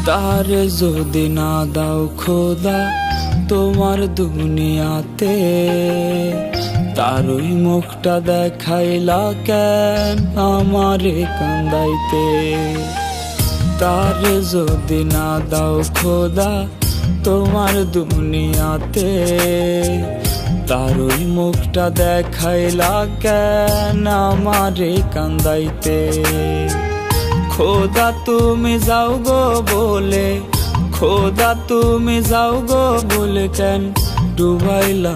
তারে যদি না দাও খোদা তোমার দুনিয়াতে, তার ওই মুখটা দেখাইলা কেন আমারে কান্দাইতে। তারে যদি না দাও খোদা তোমার দুনিয়াতে, তার ওই মুখটা দেখাইলা কেন আমারে কান্দাইতে। খোদা তুমি যাও গো বলে, খোদা তুমি যাও গো বলে কেন ডুবাইলা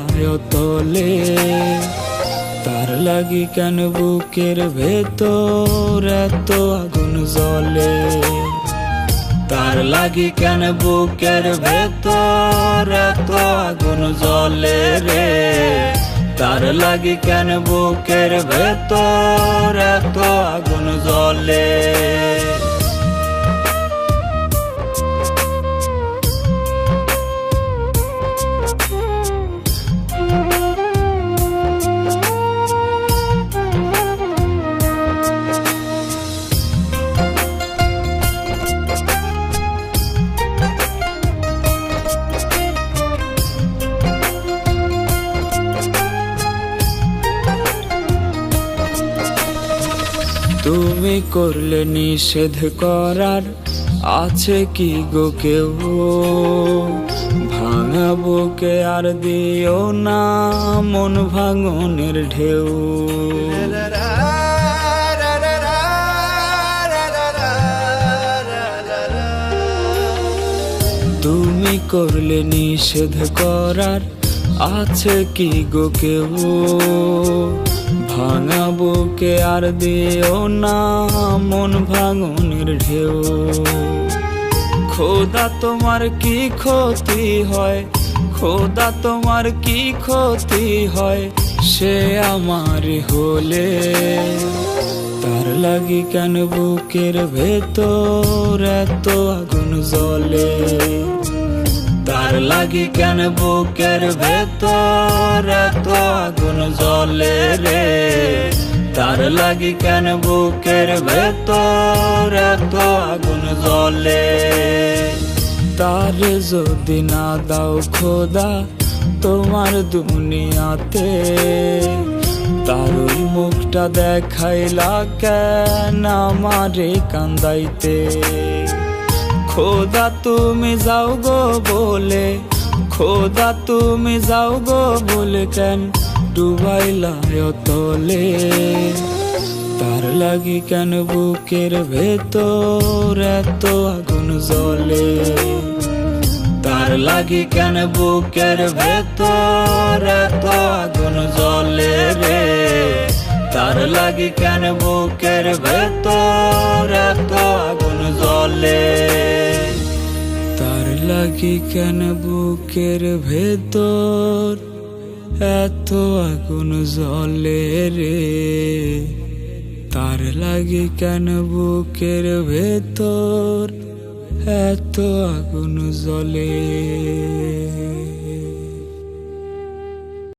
তলে। তার লাগি কেন বুকের ভেতর এত আগুন জ্বলে। তার লাগি কেন বুকের ভেতর এত আগুন জ্বলে রে। তার লাগি কেন বুকের ভেতর এত আগুন জ্বলে। তুমি করলে নিষেধ করার আছে কি গো কেউ। ভাঙা বুকে আর দিও না মন ভাঙনের ঢেউ। তুমি করলে নিষেধ করার আছে কি গো কেউ। ভাঙা বুকে আর দিও না মন ভাঙনের ঢেউ। খোদা তোমার কি ক্ষতি হয়, খোদা তোমার কি ক্ষতি হয় সে আমার হলে। তার লাগি কেন বুকের ভেতর এত আগুন জ্বলে। তার লাগি কেন বুকের ভেতর এত আগুন জ্বলে রে। তার লাগি কেন বুকের ভেতর এত আগুন জ্বলে। তারে যদি না দাও খোদা তোমার দুনিয়াতে, তার ওই মুখটা দেখাইলা কেন আমারে কান্দাইতে। খোদা তুমি যাও গো বলে, খোদা তুমি যাও গো বলে কেন ডুবাইলা তলে। তার লাগি কেন বুকের ভেতর এত আগুন জ্বলে। তার লাগি কেন বুকের ভেতর এত আগুন জ্বলে রে। তার লাগি কেন বুকের ভেতর এত আগুন জ্বলে। তার লাগি কেন বুকের ভেতর এত আগুন জ্বলে রে। তার লাগি কেন বুকের ভেতর এত আগুন জ্বলে।